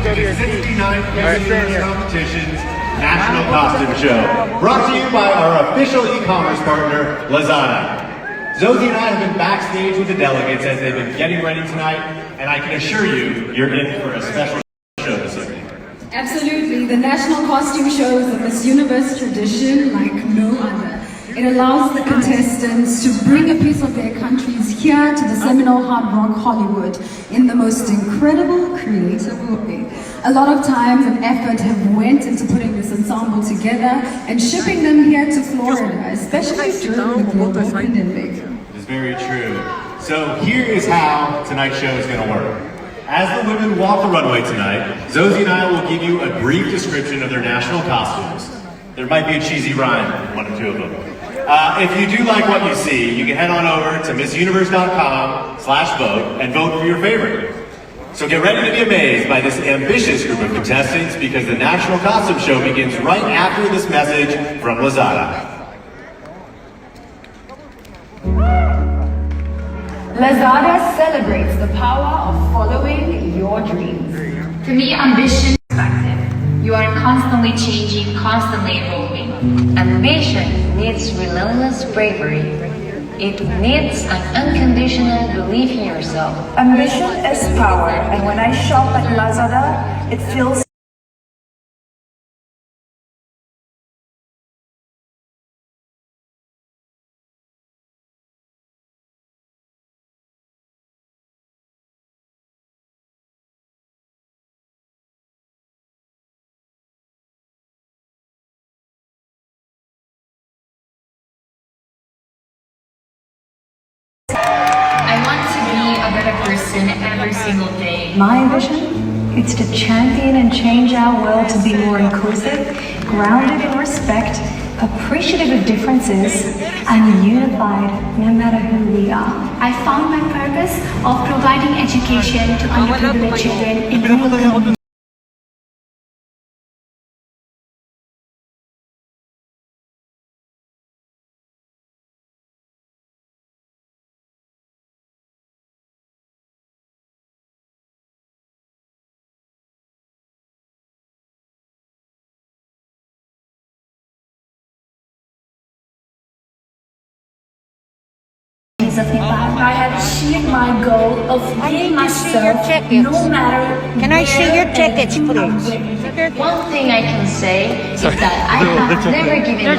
to the 69th Miss Competition's National Costume Show, brought to you by our official e-commerce partner, Lazada. Zoe and I have been backstage with the delegates as they've been getting ready tonight, and I can assure you, you're in for a special show this evening. Absolutely, the National Costume Show is a Miss Universe tradition like no other. It allows the contestants to bring a piece of their countries here to the Seminole Hard Rock Hollywood in the most incredible creative way. A lot of time and effort have went into putting this ensemble together and shipping them here to Florida, especially during the global pandemic. It's very true. So here is how tonight's show is going to work. As the women walk the runway tonight, Zoe and I will give you a brief description of their national costumes. There might be a cheesy rhyme, one or two of them. If you do like what you see, you can head on over to MissUniverse.com/vote and vote for your favorite. So get ready to be amazed by this ambitious group of contestants because the National Costume Show begins right after this message from Lazada. Lazada celebrates the power of following your dreams. To me, ambition is perspective. You are constantly changing, constantly evolving. Ambition needs relentless bravery. It needs an unconditional belief in yourself. Ambition is power, and when I shop at Lazada, it feels every single day. my ambition. It's to champion and change our world to be more inclusive, grounded in respect, appreciative of differences, and unified no matter who we are. I found my purpose of providing education to underprivileged children in rural communities. I have achieved my goal of being myself no matter. Can I see your tickets, please? One thing I can say is that I have never given up,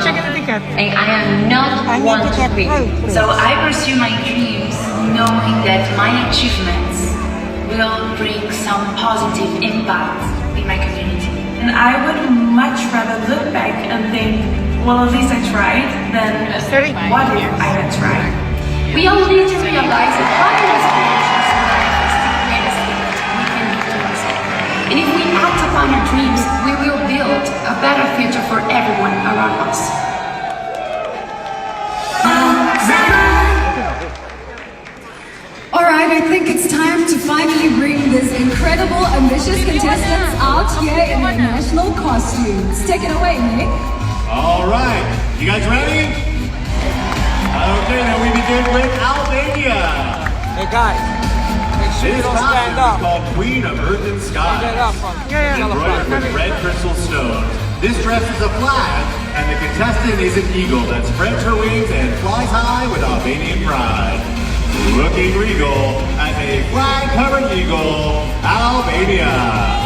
and I am not one to quit. So I pursue my dreams knowing that my achievements will bring some positive impact in my community. And I would much rather look back and think, well, at least I tried, than what if I had tried. We all need to realize that happiness creations manifest anything we can do to ourselves. And if we act upon our dreams, we will build a better future for everyone around us. Alright, I think it's time to finally bring these incredible, ambitious contestants out here in their national costumes. Take it away, Nick. Alright, you guys ready? Okay, now we begin with Albania. Hey guys, make sure you don't stand up. This costume is called Queen of Earth and Sky. Stand up. Embroidered with red crystal stones. This dress is a flag, and the contestant is an eagle that spreads her wings and flies high with Albanian pride. Looking regal as a flag-covered eagle, Albania.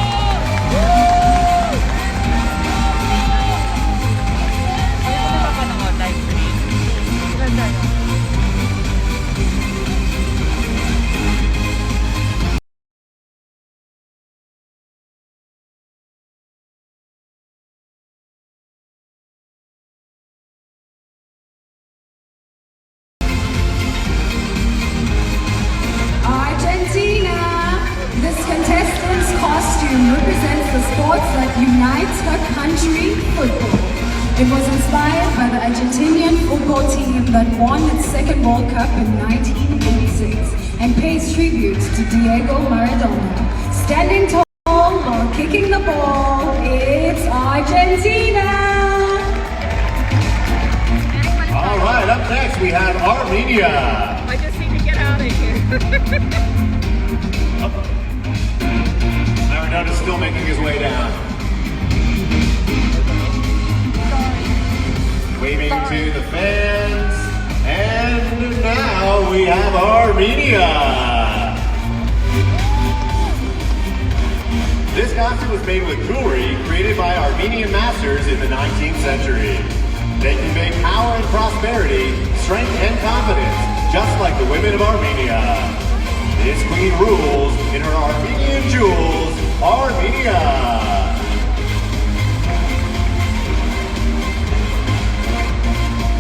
This contestant's costume represents the sports that unites her country, football. It was inspired by the Argentinian football team that won its second World Cup in 1986 and pays tribute to Diego Maradona. Standing tall while kicking the ball, it's Argentina! All right, up next we have Armenia. I just need to get out of here. Now we're done crowd is still making his way down. Waving to the fans. And now we have Armenia. This costume was made with jewelry created by Armenian masters in the 19th century. They convey power and prosperity, strength and confidence, just like the women of Armenia. This queen rules in her Armenian jewels, Armenia.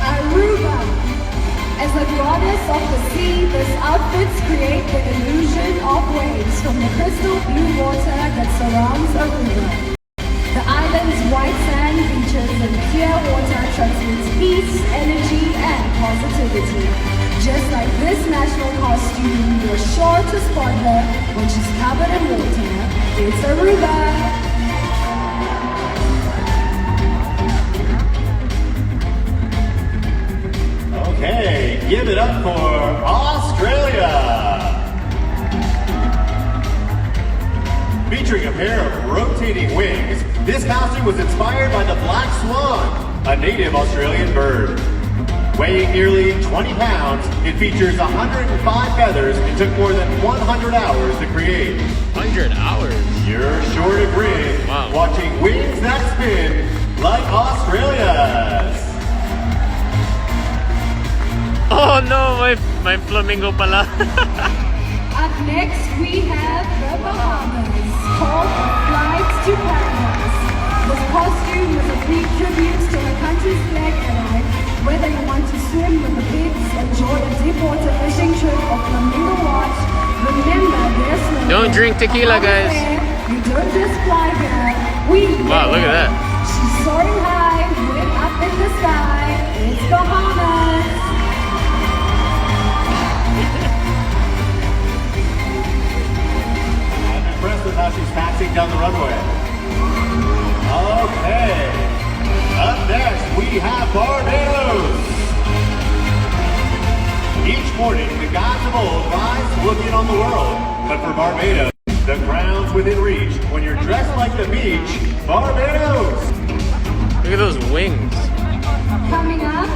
Aruba. As a goddess of the sea, this outfits create the illusion of waves from the crystal blue water that surrounds Aruba. The island's white sand beaches and clear water transmits peace, energy, and positivity. Just like this national costume, you're sure to spot her when she's covered in water. It's Aruba. Okay, give it up for Australia. Featuring a pair of rotating wings, this costume was inspired by the black swan, a native Australian bird. Weighing nearly 20 pounds, it features 105 feathers and took more than 100 hours to create. 100 hours? You're sure to grin watching wings that spin like Australia's. Oh no, my flamingo pala. Up next, we have the Bahamas, called Flights to Paradise. This costume was a brief tribute to the country's flag airline. Whether you want to swim with the pigs, enjoy a deep water fishing trip, or flamingo watch, remember there's no. Don't drink tequila, guys. You don't just fly there. Wow, look at that. She's soaring high, way up in the sky. It's Bahamas. Impressed with how she's taxiing down the runway. Okay. Up next, we have Barbados. Each morning, the gods of old rise to look in on the world. But for Barbados, the crown's within reach. When you're dressed like the beach, Barbados. Look at those wings. Coming up,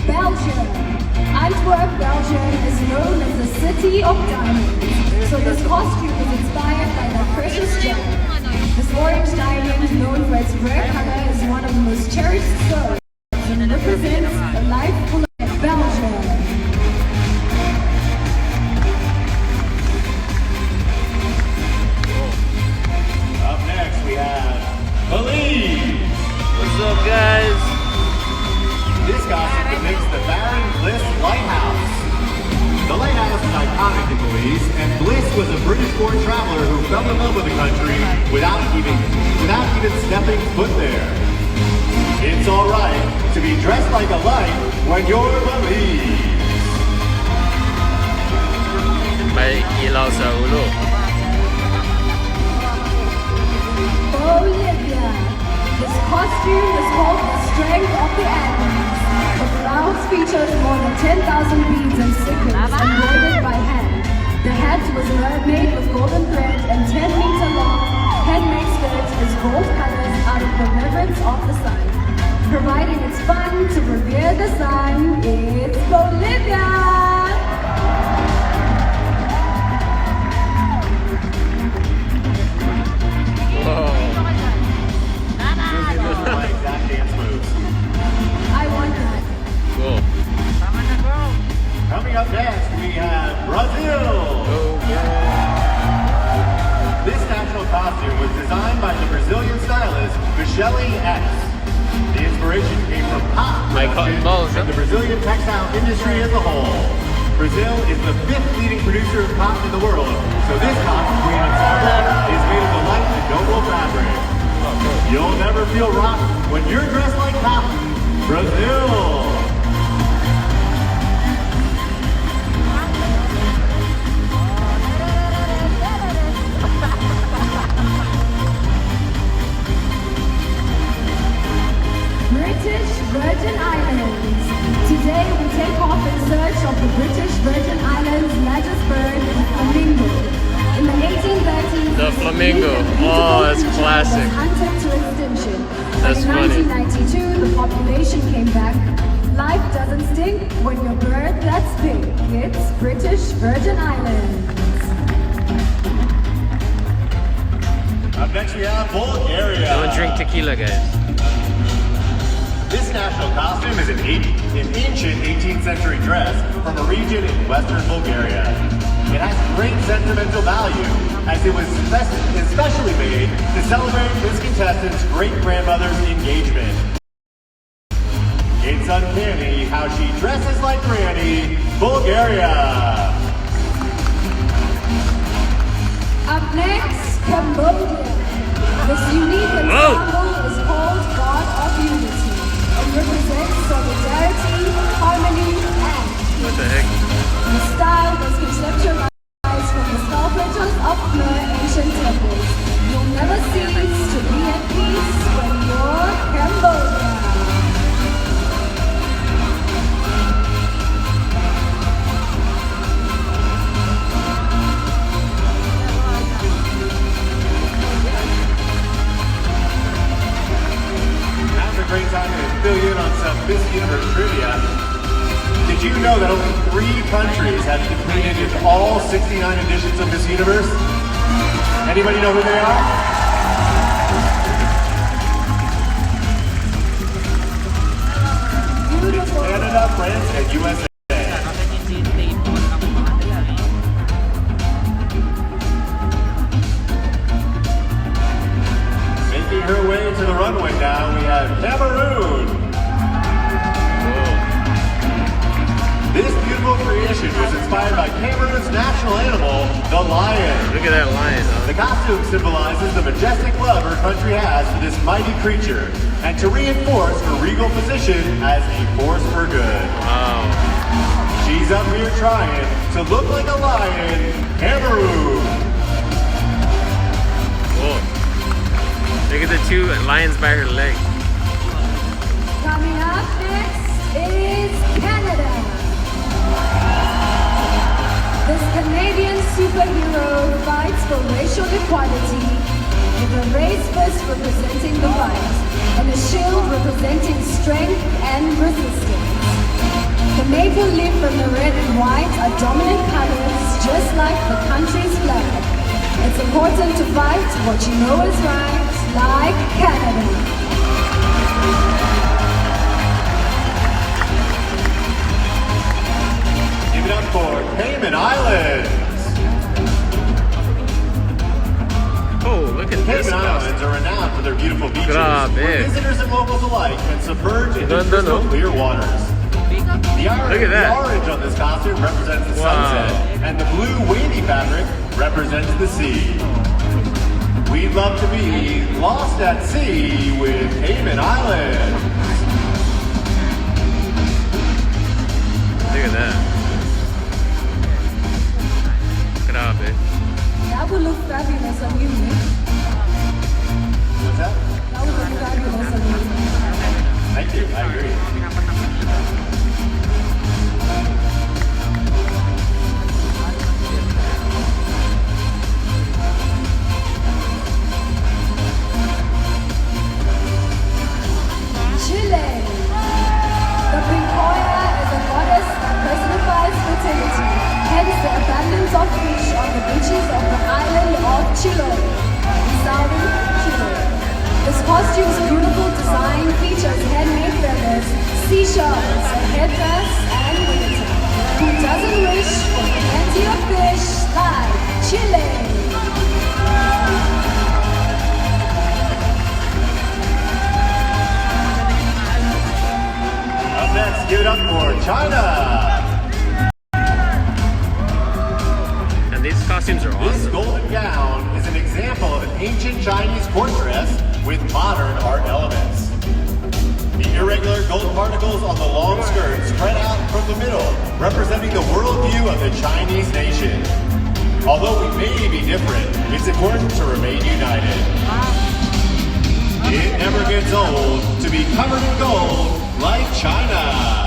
Belgium. Antwerp, Belgium is known as the city of diamonds. So this costume is inspired by the precious gem. This orange diamond, known for its rare color, is one of the most cherished stones and represents a life full of Belgium. Up next, we have Belize. What's up, guys? This costume depicts the Baron Bliss Lighthouse. The lighthouse is iconic in Belize, and Bliss was a British-born traveler who fell in love with the country without even stepping foot there. It's all right to be dressed like a light when you're Belize. May ilaw sa ulo. Bolivia. This costume is called the Strength of the Andes. The blouse features more than 10,000 beads and sickles embroidered by hand. The hat was made with golden thread and 10-meter long handmade skirt is gold colors out of the reverence of the sun. Providing it's fun to revere the sun, it's Bolivia! Coming up next, we have Brazil. This national costume was designed by the Brazilian stylist Michele X. The inspiration came from cotton production and the Brazilian textile industry as a whole. Brazil is the 5th leading producer of cotton in the world, so this cotton queen ensemble is made of the light and noble fabric. You'll never feel rotten when you're dressed like cotton. Brazil. British Virgin Islands. Today we take off in search of the British Virgin Islands largest bird, the flamingo. In the 1830s, Flamingo. Oh, that's classic. Was hunted to extinction. That's But in funny. 1992, the population came back. Life doesn't stink when you're a bird that's pink. It's British Virgin Islands. Up next we have Bulgaria. Don't drink tequila, guys. This national costume is an ancient 18th century dress from a region in western Bulgaria. It has great sentimental value as it was especially made to celebrate this contestant's great-grandmother's engagement. It's uncanny how she dresses like Granny, Bulgaria. Up next, Cambodia. This unique ensemble is called God of Unity and represents solidarity, harmony, and What the heck? the style was conceptualized from the sculptures of the ancient temples. You'll never cease to be at peace when you're Cambodia. Now's a great time to fill you in on some Miss Universe trivia. Did you know that only 3 countries have competed in all 69 editions of Miss Universe? Anybody know who they are? Beautiful. Canada, France, and USA. Making her way to the runway now, we have Cameroon. This beautiful creation was inspired by Cameroon's national animal, the lion. Look at that lion, The huh? costume symbolizes the majestic love her country has for this mighty creature, and to reinforce her regal position as a force for good. Wow. She's up here trying to look like a lion, Cameroon. Cool. Look at the 2 lions by her leg. Coming up next is Canada. This Canadian superhero fights for racial equality with a raised fist representing the right and a shield representing strength and resistance. The maple leaf and the red and white are dominant colors just like the country's flag. It's important to fight what you know is right, like Canada. Give it up for Cayman Islands. Oh, look at this Cayman costume. Islands are renowned for their beautiful beaches, Grabe. where visitors and locals alike can submerge into Ganda, crystal no? clear waters. The Look at that. orange on this costume represents the Wow. sunset, and the blue wavy fabric represents the sea. We'd love to be lost at sea with Cayman Islands. Look at that. Grabe. That would look fabulous on you, Nick. What's that? That would look fabulous on you. Thank you, I agree. Chile. The Pincoya is a goddess that personifies fertility. Hence the abundance of fish on the beaches of the island of Chiloé, in southern Chile. This costume's beautiful design features handmade feathers, seashells, a headdress, and winter. Who doesn't wish for plenty of fish like Chile? Up next, give it up for China. And these costumes are This awesome. golden gown is an example of an ancient Chinese court dress with modern art elements. The irregular gold particles on the long skirt spread out from the middle, representing the worldview of the Chinese nation. Although we may be different, it's important to remain united. It never gets old to be covered in gold like China.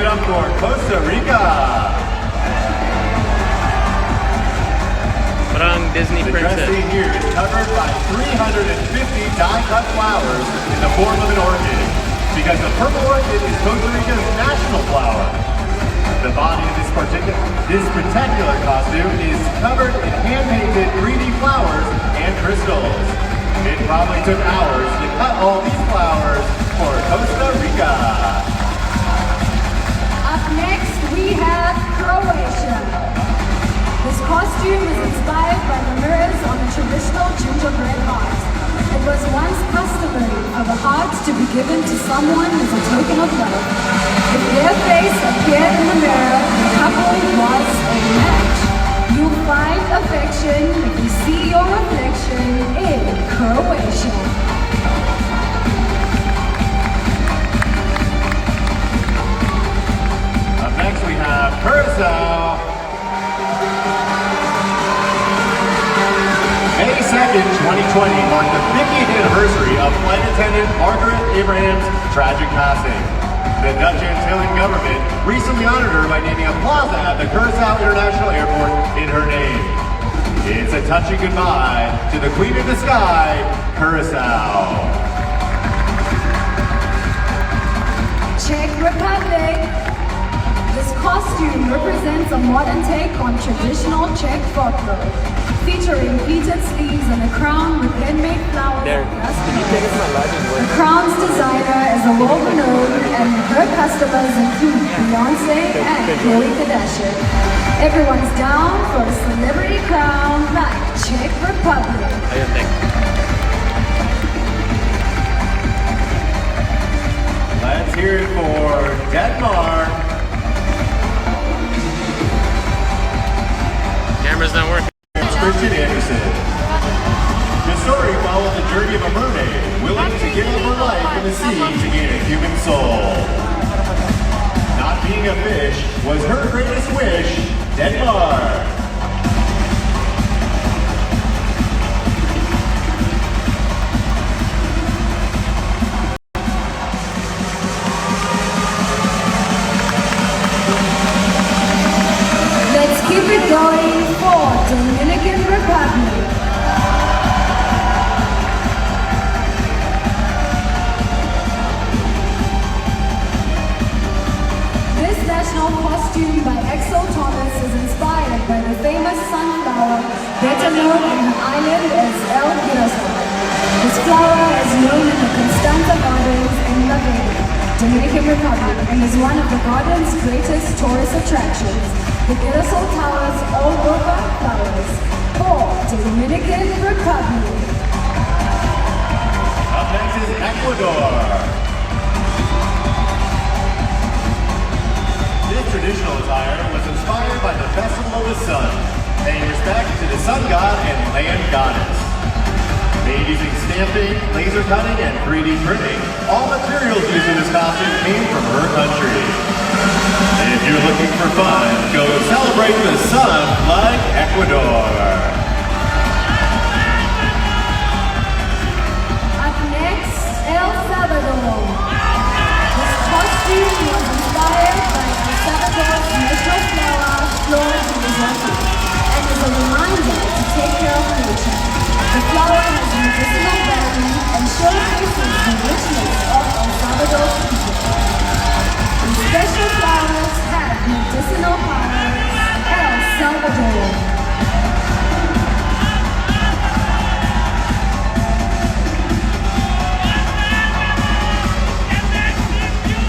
up for Costa Rica. Parang Disney The dress princess. scene here is covered by 350 die-cut flowers in the form of an orchid, because the purple orchid is Costa Rica's national flower. The body of this particular costume is covered in hand-painted 3D flowers and crystals. It probably took hours to cut all these flowers for Costa Rica. Up next, we have Croatia. This costume is inspired by the mirrors on the traditional gingerbread heart. It was once customary for the heart to be given to someone as a token of love. If their face appeared in the mirror, the couple was a match. You'll find affection if you see your reflection in Croatia. Up next we have Curacao. May 2nd, 2020 marked the 50th anniversary of flight attendant Margaret Abraham's tragic passing. The Dutch Antillean government recently honored her by naming a plaza at the Curacao International Airport in her name. It's a touching goodbye to the Queen of the Sky, Curacao. Czech Republic. This costume represents a modern take on traditional Czech folklore, featuring pleated sleeves and a crown with handmade flowers. The crown's designer is a world-renowned, and her customers include Beyonce and Khloe Kardashian. Everyone's down for a celebrity crown like Czech Republic. Let's hear it for Denmark. Camera's not working. Christian Anderson. The story follows the journey of a mermaid willing to give up her life in the sea to gain a human soul. Not being a fish was her greatest wish. Denmark. Let's keep it going for Dominican Republic. This national costume by Axel Thomas is inspired by the famous sunflower, better known on the island as El Girasol. This flower is known in the Constanza Gardens in La Vega, Dominican Republic, and is one of the garden's greatest tourist attractions. The Girasol Tower's old Boca flowers for Dominican Republic. Up next is Ecuador. This traditional attire was inspired by the Festival of the Sun, paying respect to the sun god and land goddess. Made using stamping, laser cutting, and 3D printing, all materials used in this costume came from her country. If you're looking for fun, go celebrate the sun like Ecuador. Up next, El Salvador. This costume was inspired by El Salvador's national flower, Flor de Rosetta, and is a reminder to take care of nature. The flower has medicinal value and showcases the richness of El Salvador's people. The special flowers have medicinal powers. El Salvador.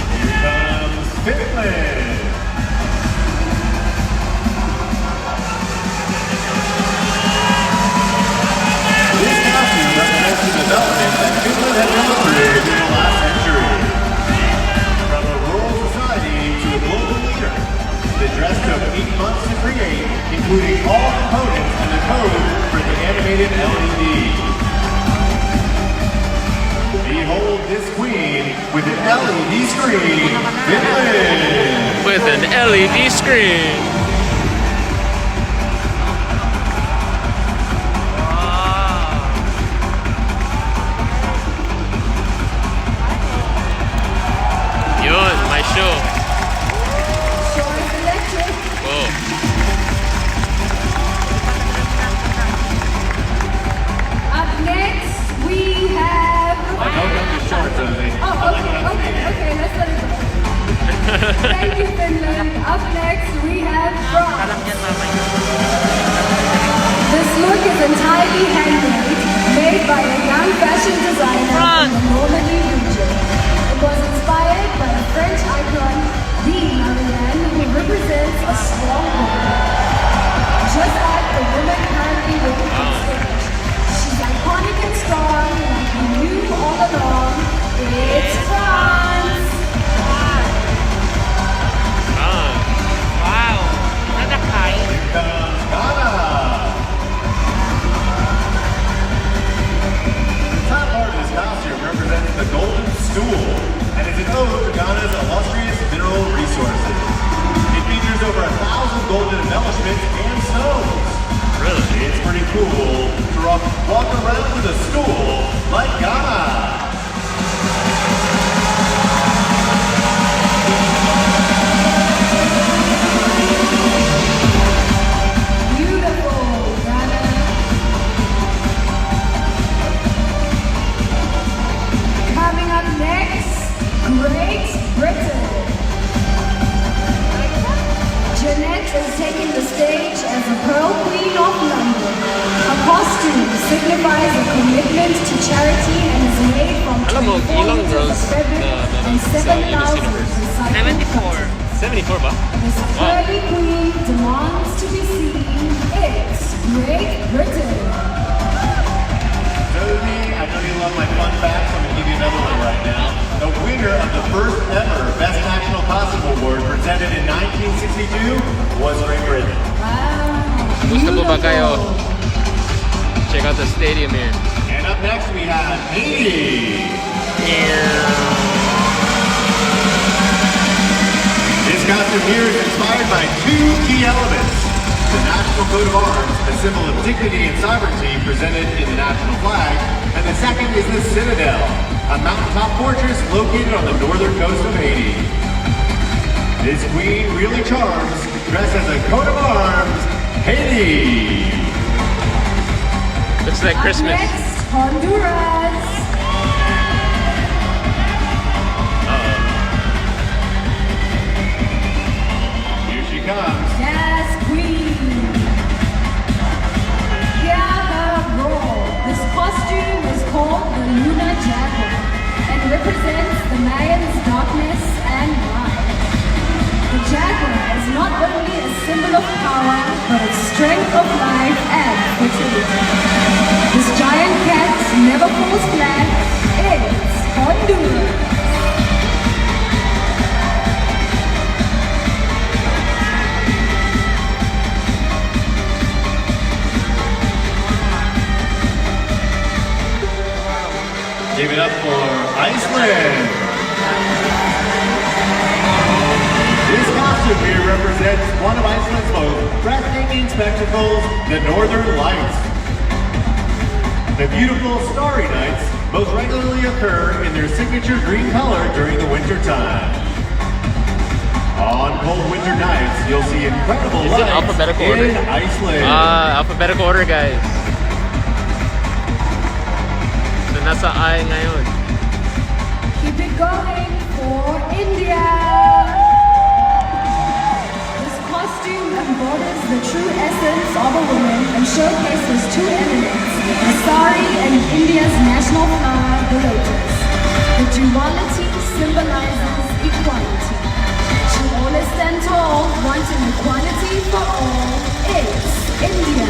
Here comes Finland. This costume represents the development that Finland has gone through in the last century. From a rural society to a global leader, the dress took 8 months to create, including all components and the code for the animated LED. Behold this queen with an LED screen, Finland! With an LED screen. Yun, may show. cool and is an ode to Ghana's illustrious mineral resources. It features over 1,000 golden embellishments and stones. Really? It's pretty cool to walk around with a stool like Ghana. Great Britain. Jeanette is taking the stage as a Pearl Queen of London. Her costume signifies a commitment to charity and is made from 24 meters of fabric and 7,000 recycled cotton. 74 ba? This curly queen demands to be seen. It's Great Britain. Josie, I know you love my fun facts, so I'm going to give you another one right now. The winner of the first ever Best National Costume Award presented in 1962 was Great Britain. Wow. Gusto mo ba kayo? Check out the stadium here. And up next we have Haiti. This costume here is inspired by two key elements. The national coat of arms, a symbol of dignity and sovereignty presented in the national flag, and the second is the Citadel, a mountaintop fortress located on the northern coast of Haiti. This queen really charms, dressed as a coat of arms, Haiti. Looks like Christmas. Up next, Honduras. Here she comes. Yes, queen. This costume is called the Lunar Jaguar and represents the Mayans' darkness and light. The jaguar is not only a symbol of power, but of strength of life and fertility. This giant cat never falls flat. It's Honduras. Give it up for Iceland. This costume here represents one of Iceland's most breathtaking spectacles, the Northern Lights. The beautiful starry nights most regularly occur in their signature green color during the winter time. On cold winter nights, you'll see incredible Is it lights alphabetical in order? Iceland. Alphabetical order, guys. So nasa I ngayon. Keep it going for India. This costume embodies the true essence of a woman and showcases two elements, the sari and India's national flower, the lotus. The duality symbolizes equality. To always stand tall, wanting equality for all, it's India.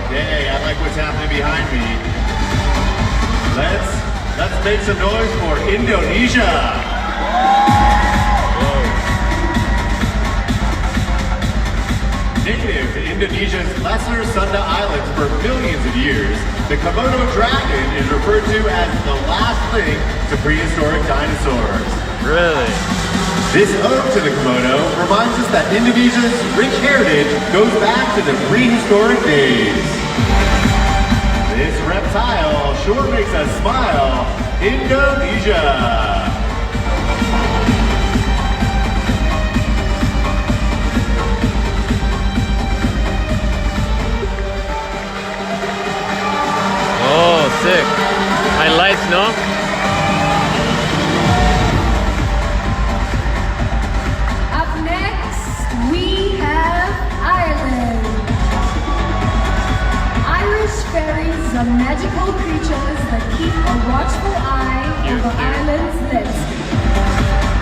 Okay, I like what's happening behind me. Let's make some noise for Indonesia. Native to Indonesia's Lesser Sunda Islands for millions of years, the Komodo dragon is referred to as the last link to prehistoric dinosaurs. Really? This ode to the Komodo reminds us that Indonesia's rich heritage goes back to the prehistoric days. This reptile sure makes us smile. Indonesia. Oh, sick. Highlights, no? Up next, we have Ireland. Irish fairies are magical creatures that keep a watchful eye over Ireland's landscape.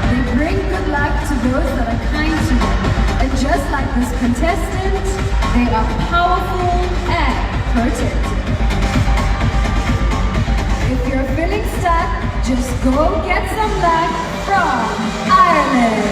They bring good luck to those that are kind to them. And just like this contestant, they are powerful and protected. If you're feeling stuck, just go get some luck from Ireland.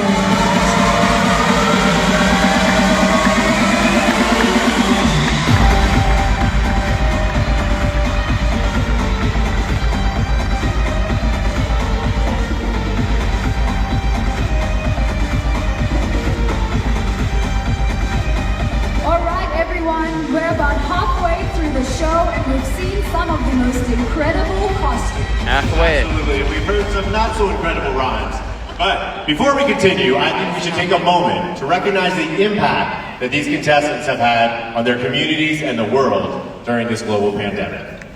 show, and we've seen some of the most incredible costumes. Halfway. Absolutely. We've heard some not so incredible rhymes. But before we continue, I think we should take a moment to recognize the impact that these contestants have had on their communities and the world during this global pandemic.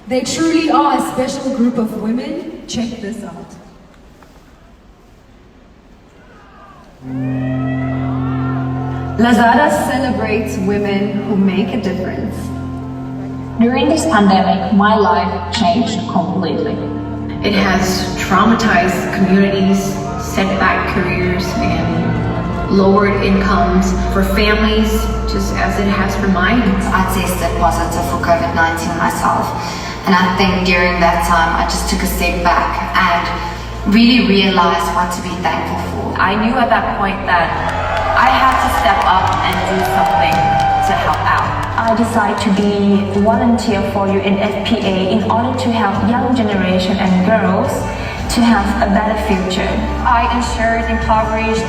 They truly are a special group of women. Check this out. Lazada celebrates women who make a difference. During this pandemic, my life changed completely. It has traumatized communities, set back careers, and lowered incomes for families, just as it has for mine. I tested positive for COVID-19 myself, and I think during that time I just took a step back and really realized what to be thankful for. I knew at that point that I had to step up and do something to help out. I decided to be a volunteer for UNFPA in order to help young generation and girls to have a better future. I ensured impoverished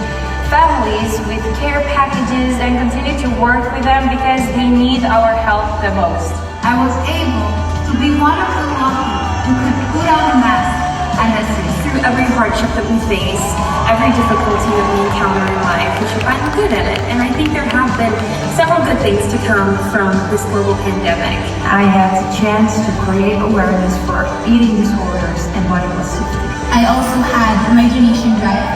families with care packages and continue to work with them because they need our help the most. I was able to be one of the lucky who could put on a mask and assist. Through every hardship that we face, every difficulty that we encounter in life, we should find the good in it. And I think there have been several good things to come from this global pandemic. I had the chance to create awareness for eating disorders and body positivity. I also had my donation drive.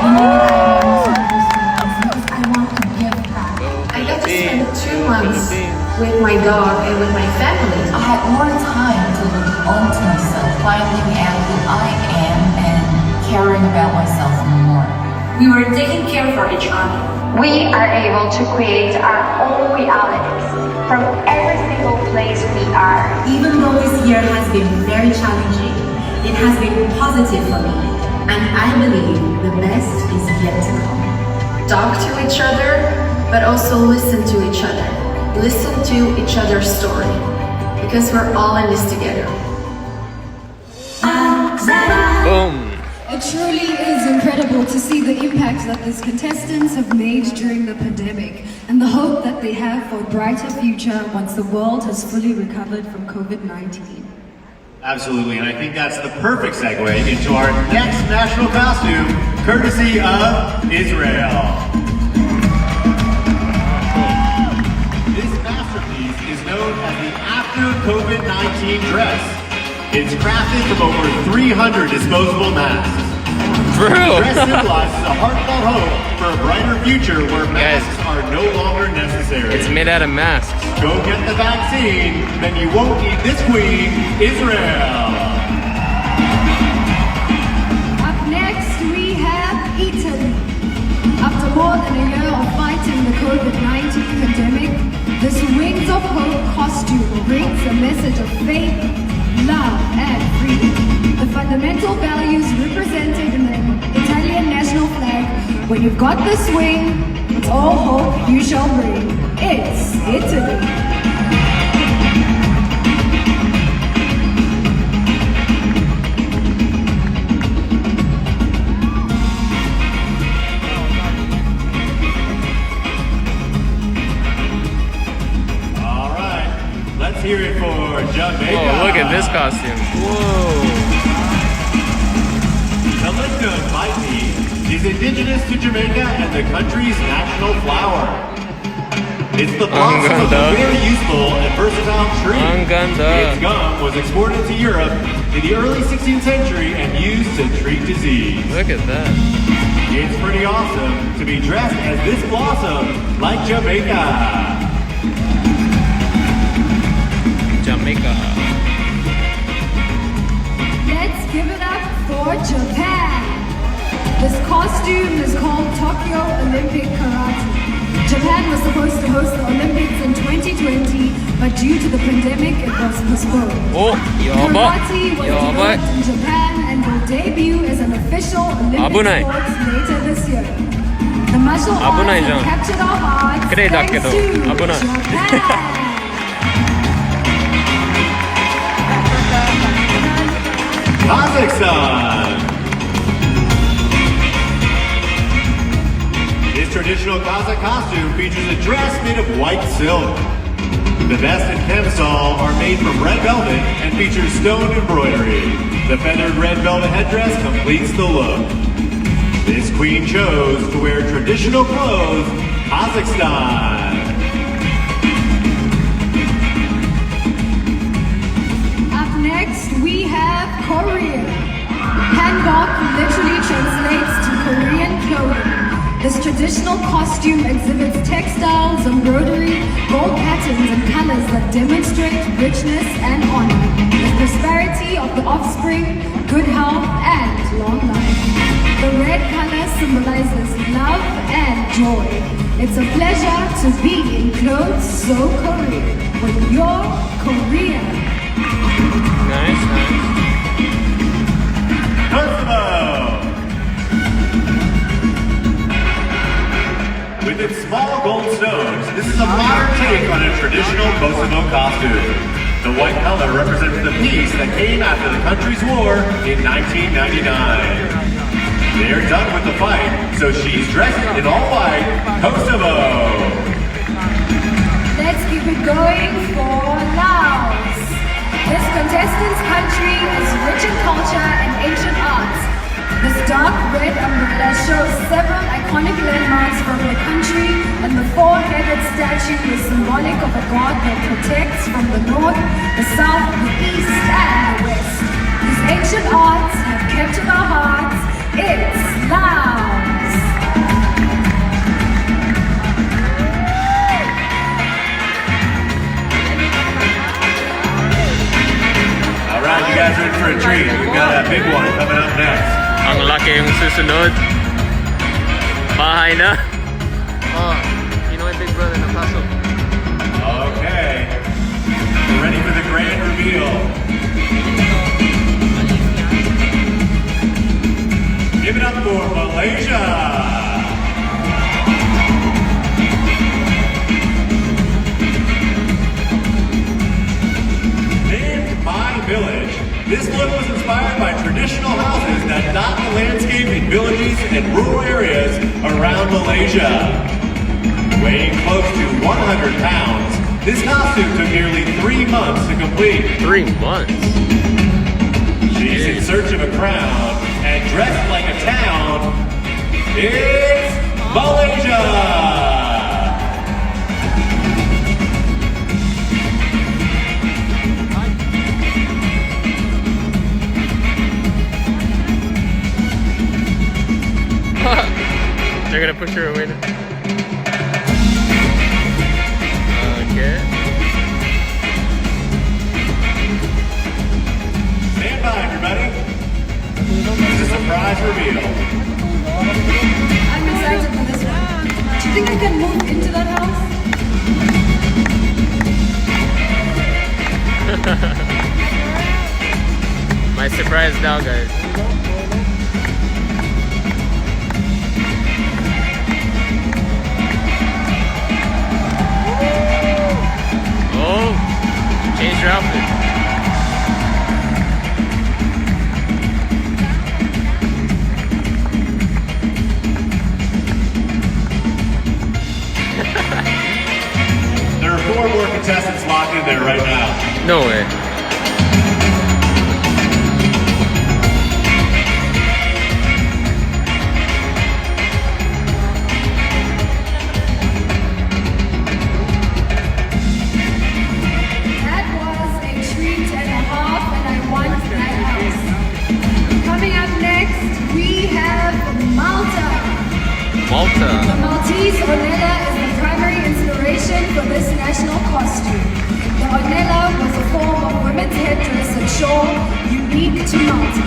You know that I am one of those students because I want to give back. I got to spend 2 months with my dog and with my family. I had more time to look onto myself, finding out who I am and caring about myself more. We were taking care for each other. We are able to create our own realities from every single place we are. Even though this year has been very challenging, it has been positive for me, and I believe the best is yet to come. Talk to each other, but also listen to each other. Listen to each other's story, because we're all in this together. Boom. It truly is incredible to see the impact that these contestants have made during the pandemic and the hope that they have for a brighter future once the world has fully recovered from COVID-19. Absolutely, and I think that's the perfect segue into our next national costume, courtesy of Israel. This masterpiece is known as the After COVID-19 dress. It's crafted from over 300 disposable masks. True. The dress symbolizes a heartfelt hope for a brighter future where masks are no longer necessary. It's made out of masks. Go get the vaccine, then you won't need this queen, Israel. Up next, we have Italy. After more than a year of fighting the COVID-19 pandemic, this Wings of Hope costume brings a message of faith, love, and freedom. The fundamental values represented in the Italian national flag. When you've got this wing, it's all hope you shall bring. It's Italy. All right, let's hear it for Jamaica. Whoa, look at this costume. Whoa. The lingo maiti is indigenous to Jamaica and the country's national flower. It's the blossom of a very useful and versatile tree. Its gum was exported to Europe in the early 16th century and used to treat disease. Look at that. It's pretty awesome to be dressed as this blossom like Jamaica. Jamaica. Let's give it up for Japan. This costume is called Tokyo Olympic Karate. Japan was supposed to host the Olympics in 2020, but due to the pandemic, it was postponed. Karate was developed in Japan and will debut as an official Olympic sport later this year. The martial arts have captured our hearts thanks to Japan. Kazakhstan. This traditional Kazakh costume features a dress made of white silk. The vest and camisole are made from red velvet and feature stone embroidery. The feathered red velvet headdress completes the look. This queen chose to wear traditional clothes, Kazakhstan. Up next, we have Korea. Hanbok literally translates to Korean clothing. This traditional costume exhibits textiles, embroidery, gold patterns, and colors that demonstrate richness and honor, the prosperity of the offspring, good health, and long life. The red color symbolizes love and joy. It's a pleasure to be in clothes so Korean with your Korea. Nice, nice. Kosovo! With its small gold stones, this is a modern take on a traditional Kosovo costume. The white color represents the peace that came after the country's war in 1999. They're done with the fight, so she's dressed in all white, Kosovo. Let's keep it going for Laos. This contestant's country is rich in culture and ancient arts. This dark red umbrella shows several iconic landmarks from the country, and the four-headed statue is symbolic of a god that protects from the north, the south, the east, and the west. These ancient arts have kept in our hearts. It's Laos. All right, you guys are in for a treat. We've got a big one coming up next. Ang laki yung susunod. Bahay na. Oh, Pinoy Big Brother na pasok. Okay. We're ready for the grand reveal. Give it up for Malaysia. Named My Village, this look was inspired by traditional houses that dot the landscape in villages and rural areas around Malaysia. Weighing close to 100 pounds, this costume took nearly 3 months to complete. 3 months? She's in search of a crown and dressed like a town. It's Malaysia! They're gonna push her away now. Okay. Stand by, everybody. It's a surprise reveal. I'm excited for this one. Do you think I can move into that house? My surprise now, guys. Oh, changed your outfit. There are 4 more contestants locked in there right now. No way. That was a treat and a half, and I want that house. Coming up next, we have Malta. Malta. The Maltese Ornella is the primary inspiration for this national costume. The Ornella was a form of women's headdress and shawl unique to Malta.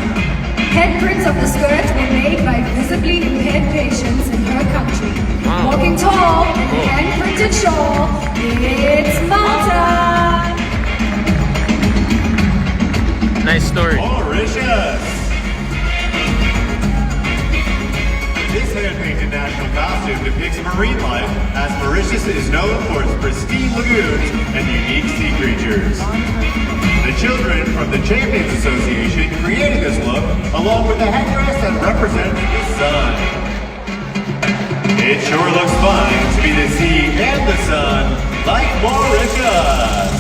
Headprints of the skirt were made by visibly impaired patients in her country. Wow. Walking tall in a hand-printed shawl, it's Malta! Nice story. Mauritius! This hand-painted national costume depicts marine life, as Mauritius is known for its pristine lagoons and unique sea creatures. The children from the Champions Association created this look, along with a headdress that represents the sun. It sure looks fun to be the sea and the sun like Mauritius.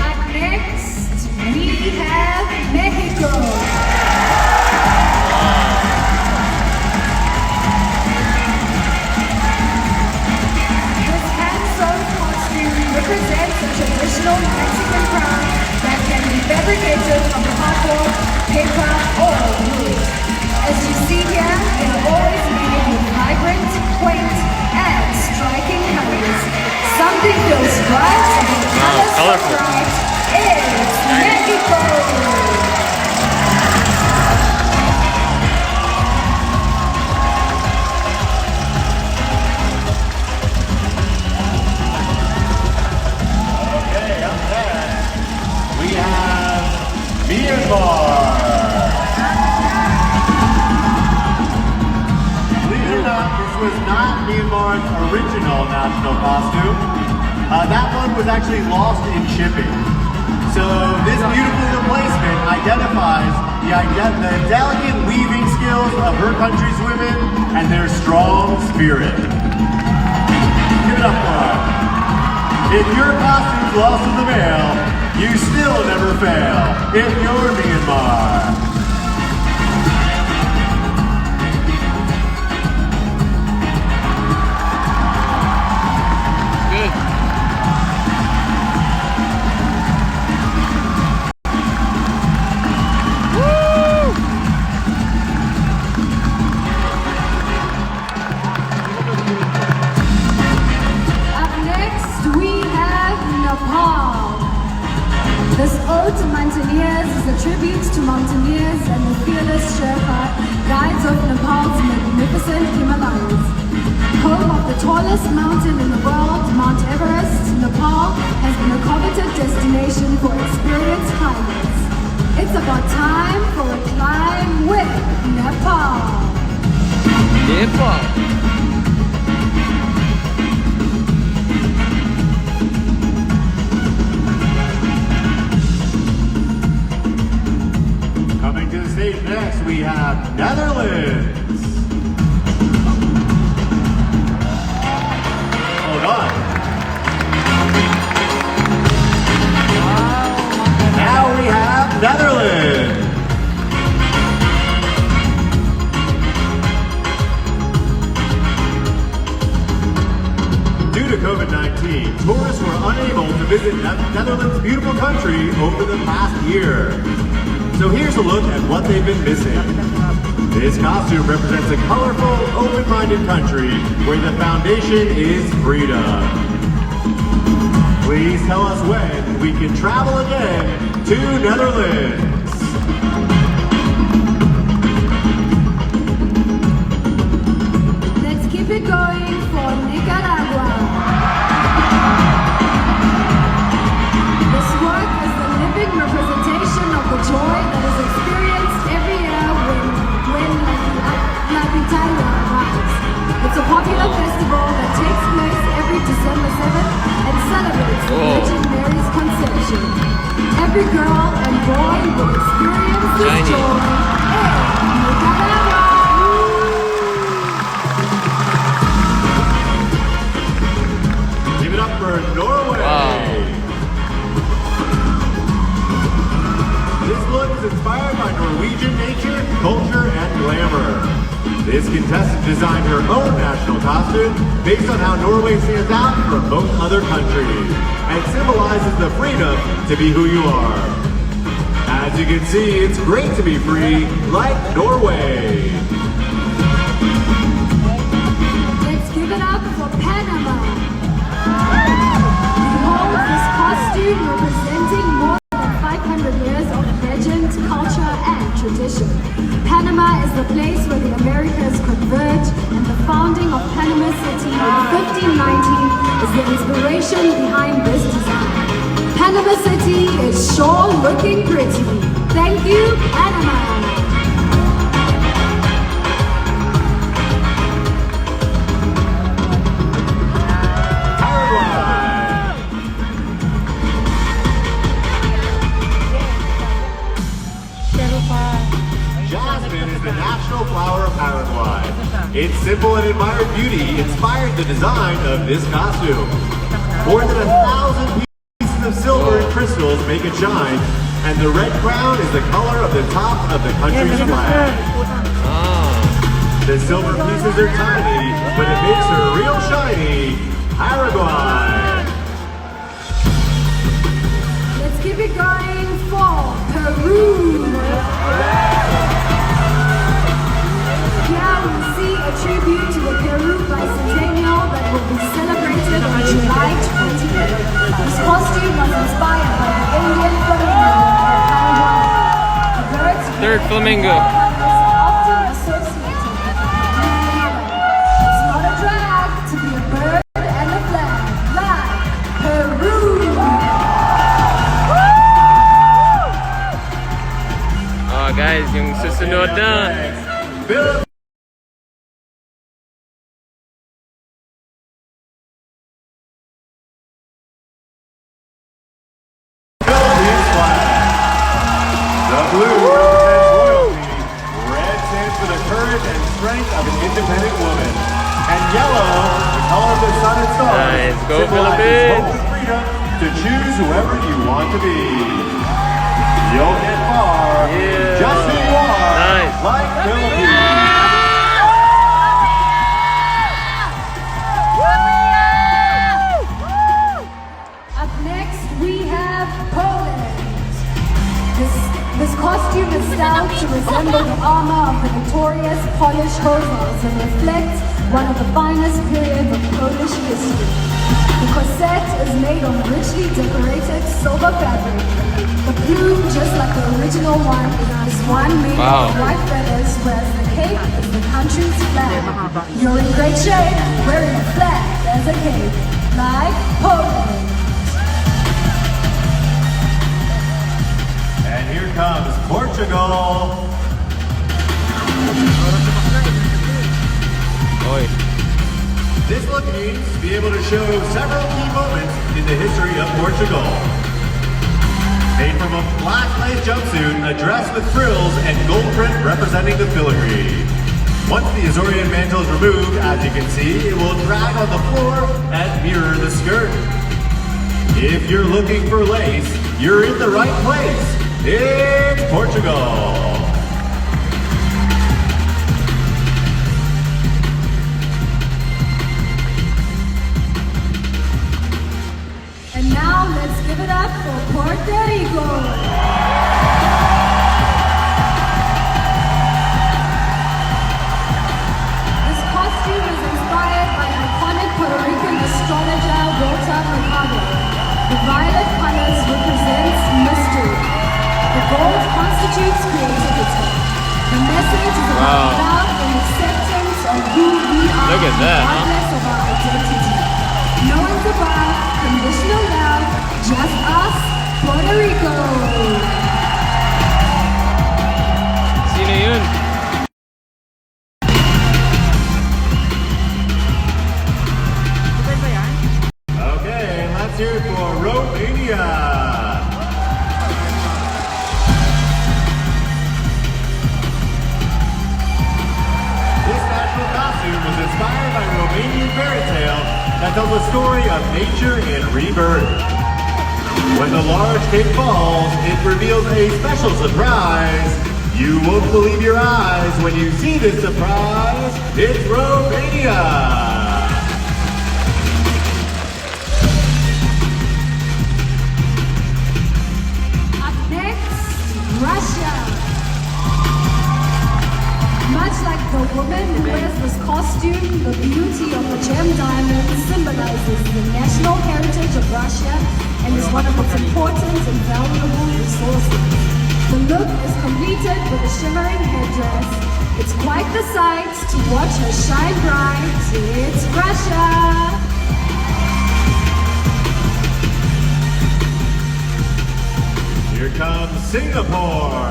Up next, we have Mexico. Represents a traditional Mexican crown that can be fabricated from cardboard, paper, or wood. As you see here, they are always made with vibrant, quaint, and striking colors. Something feels right and the colors are right. It's Mexico! Myanmar. Believe it or not, this was not Myanmar's original national costume. That one was actually lost in shipping. So this beautiful replacement identifies the delicate weaving skills of her country's women and their strong spirit. Give it up for her. If your costume's lost in the mail, you still never fail if you're Myanmar. Good. Woo! Up next, we have Nepal. This ode to mountaineers is a tribute to mountaineers and the fearless Sherpa guides of Nepal's magnificent Himalayas. Home of the tallest mountain in the world, Mount Everest, Nepal has been a coveted destination for experienced climbers. It's about time for a climb with Nepal. Nepal. Coming to the stage next, we have Netherlands. Hold on. Now we have Netherlands. Due to COVID-19, tourists were unable to visit Netherlands' beautiful country over the past year. So here's a look at what they've been missing. This costume represents a colorful, open-minded country where the foundation is freedom. Please tell us when we can travel again to Netherlands. Let's keep it going for Nicaragua. This work is the living representation of the joy that is experienced every year when La Pitaya arrives. It's a popular festival that takes place every December 7th and celebrates the Virgin Mary's conception. Every girl and boy will experience this joy in Nicaragua. Give it up for Norway. Wow. This look is inspired by Norwegian nature, culture, and glamour. This contestant designed her own national costume based on how Norway stands out from most other countries and symbolizes the freedom to be who you are. As you can see, it's great to be free, like Norway. Let's give it up for Panama. Behold this costume representing more than 500 years of legend, culture, and tradition. Panama is the place where the Americas converge, and the founding of Panama City in 1519 is the inspiration behind this design. Panama City is sure looking pretty. Thank you, Panama. Its simple and admired beauty inspired the design of this costume. More than 1,000 pieces of silver and crystals make it shine, and the red crown is the color of the top of the country's flag. The silver pieces are tiny, but it makes her real shiny. Paraguay. Let's keep it going for Peru. Here we see a tribute to the Peru bicentennial that will be celebrated on July 20th. This costume was inspired by the Indian flamingo of Paraguay. The bird's Third flamingo. often associated with the Peruvian flag. It's not a drag to be a bird and a flag. Like Peru. Oh guys, yung susunod na. Blue represents royalty, red stands for the courage and strength of an independent woman, and yellow, the color of the sun and stars, Nice, go symbolizes Philippines! hope and freedom to choose whoever you want to be. You'll get far, just who you are, Nice. like Philippines. Up next, we have Poland. This costume is styled to resemble the armor of the victorious Polish hussars and reflects one of the finest periods of Polish history. The corset is made of richly decorated silver fabric. The plume, just like the original one, is one made of white feathers, whereas the cape is the country's flag. You're in great shape, wearing a flag as a cape, like Poland. And here comes Portugal. This look aims to be able to show several key moments in the history of Portugal. Made from a black lace jumpsuit, a dress with frills, and gold print representing the filigree. Once the Azorian mantle is removed, as you can see, it will drag on the floor and mirror the skirt. If you're looking for lace, you're in the right place. It's Portugal. And now let's give it up for Puerto Rico. This costume is inspired by iconic Puerto Rican astrologer Walter Mercado. The violet colors represents mystery. The gold constitutes creativity. The message is about love and acceptance of who we are, Look at that, huh? regardless of our identity. No one's above, conditional love, just us, Puerto Rico. Sino yun? Okay, let's hear it for Romania. This national costume was inspired by a Romanian fairy tale that tells a story of nature and rebirth. When the large cake falls, it reveals a special surprise. You won't believe your eyes when you see this surprise. It's Romania. Up next, Russia. Much like the woman who wears this costume, the beauty of the gem diamond symbolizes the national heritage of Russia and is one of its important and valuable resources. The look is completed with a shimmering headdress. It's quite the sight to watch her shine bright. It's Russia! Here comes Singapore.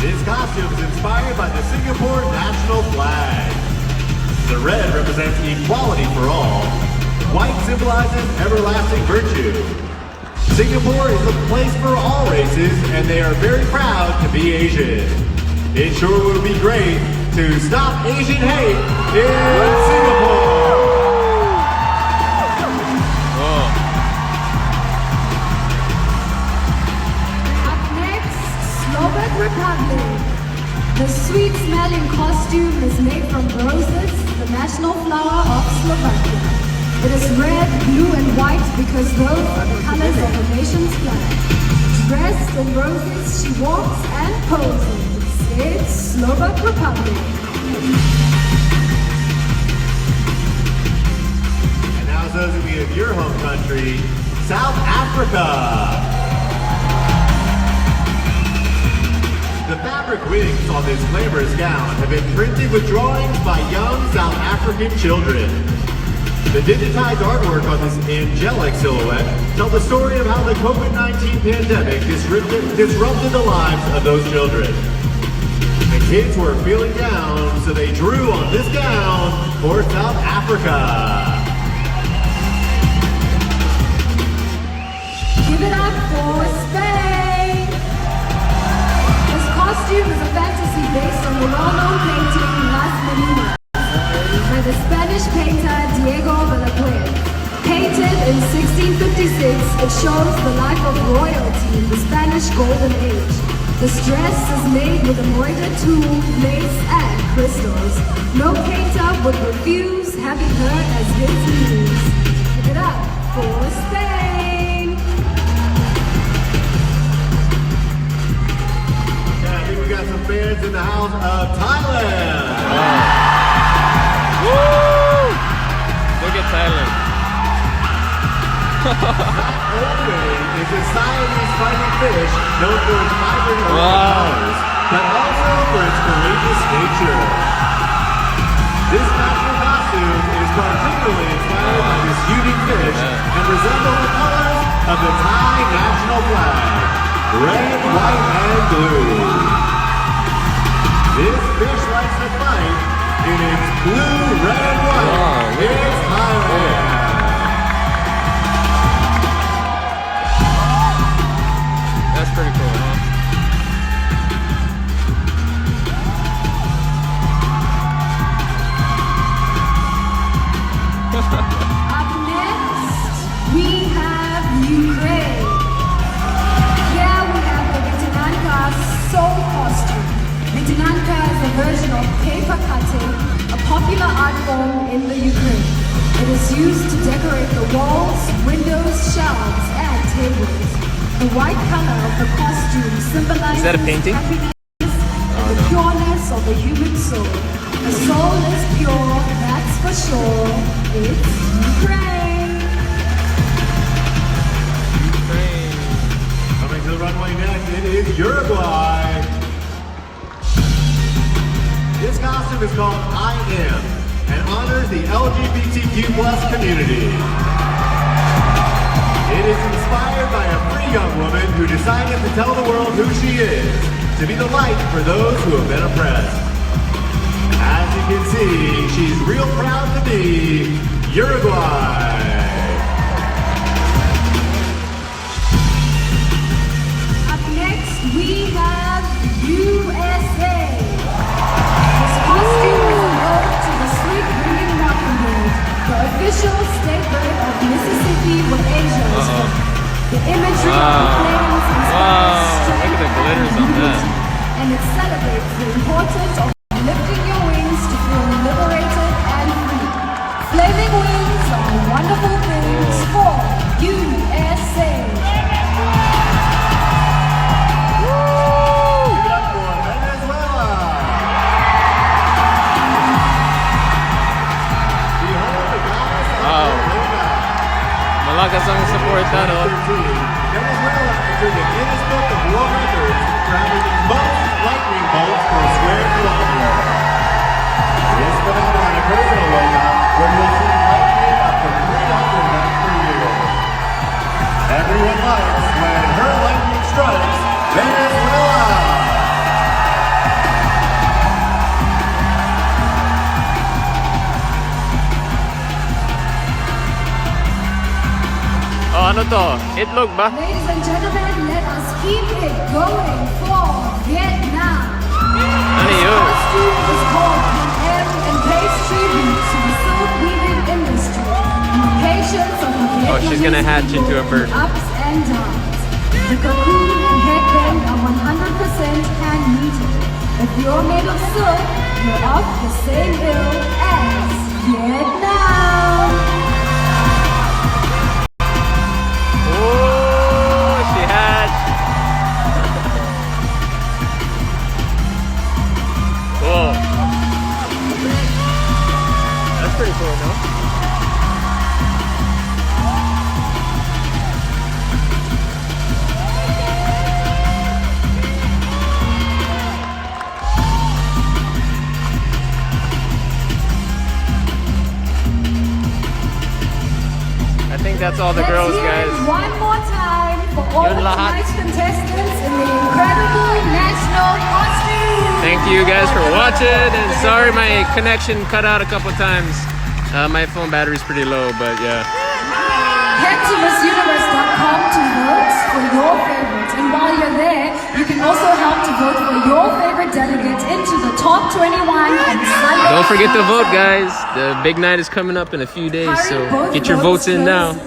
This costume is inspired by the Singapore national flag. The red represents equality for all. White symbolizes everlasting virtue. Singapore is a place for all races, and they are very proud to be Asian. It sure would be great to stop Asian hate in Singapore. Up next, Slovak Republic. The sweet-smelling costume is made from roses, the national flower of Slovakia. It is red, blue, and white because those are the colors of the nation's flag. Dressed in roses, she walks and poses. It's Slovak Republic. And now those of you of your home country, South Africa. The fabric wings on this glamorous gown have been printed with drawings by young South African children. The digitized artwork on this angelic silhouette tell the story of how the COVID-19 pandemic disrupted the lives of those children. The kids were feeling down, so they drew on this gown for South Africa. Give it up for Spain! This costume is a fantasy based on the well-known painting Las Meninas by the Spanish painter Diego Velázquez. Painted in 1656, it shows the life of royalty in the Spanish Golden Age. This dress is made with embroidered tulle, lace, and crystals. No painter would refuse having her as his muse. Give it up for Spain! Yeah, I think we got some fans in the house of Thailand. Woo! Look at Thailand. Not only is the Siamese fighting fish known for its vibrant colors, but also for its courageous nature. This national costume is particularly inspired by this unique fish and resembles the colors of the Thai national flag, red, white, and blue. This fish likes to fight in its blue, red, and white. It's Thailand. That's pretty cool, huh? Up next, we have Ukraine. Here we have the Vitinanka soul costume. Vitinanka is a version of paper cutting, a popular art form in the Ukraine. It is used to decorate the walls, windows, shelves, and tables. The white color of the costume symbolizes Is that a painting? happiness and the pureness of the human soul. The soul is pure, that's for sure. It's Ukraine. Coming to the runway next, it is Uruguay. This costume is called I Am and honors the LGBTQ+ community. It is inspired by a free young woman who decided to tell the world who she is, to be the light for those who have been oppressed. As you can see, she's real proud to be Uruguay. Up next, we have USA. This costume is an ode to the sweet-ringing mockingbird, the official state bird of Mississippi, where Asia is from. The imagery of the flames inspires strength Look at the glitters and on that. unity, and it celebrates the importance of lifting your wings to feel liberated and free. Flaming wings are wonderful things for USA. Malakas ang support na, no? Venezuela entered the Guinness Book of World Records for having the most lightning bolts per square kilometer. This phenomenon on a personal note, where you'll see lightning up to 300 meters per year. Everyone likes when her lightning strikes Venezuela. Oh, ano to? Itlog ba? Ladies and gentlemen, let us keep it going for Vietnam. costume is called M and pays tribute to the silk weaving industry and the patience of the Oh, she's gonna hatch into a bird. ups and downs. The cocoon and headband are 100% hand knitted. If you're made of silk, you're of the same ilk as Vietnam. Oh, she hatched. Cool. That's pretty cool, no? I think that's all the girls, guys. One more time for all of tonight's contestants in the incredible national costume. Thank you guys for watching, and sorry my connection cut out a couple times. My phone battery's pretty low, but yeah. Head to MissUniverse.com to vote for your favorites. And while you're there, you can also help to vote for your favorite delegate into the top 21 on Sunday. Don't forget to vote, guys. The big night is coming up in a few days, so get your votes in now.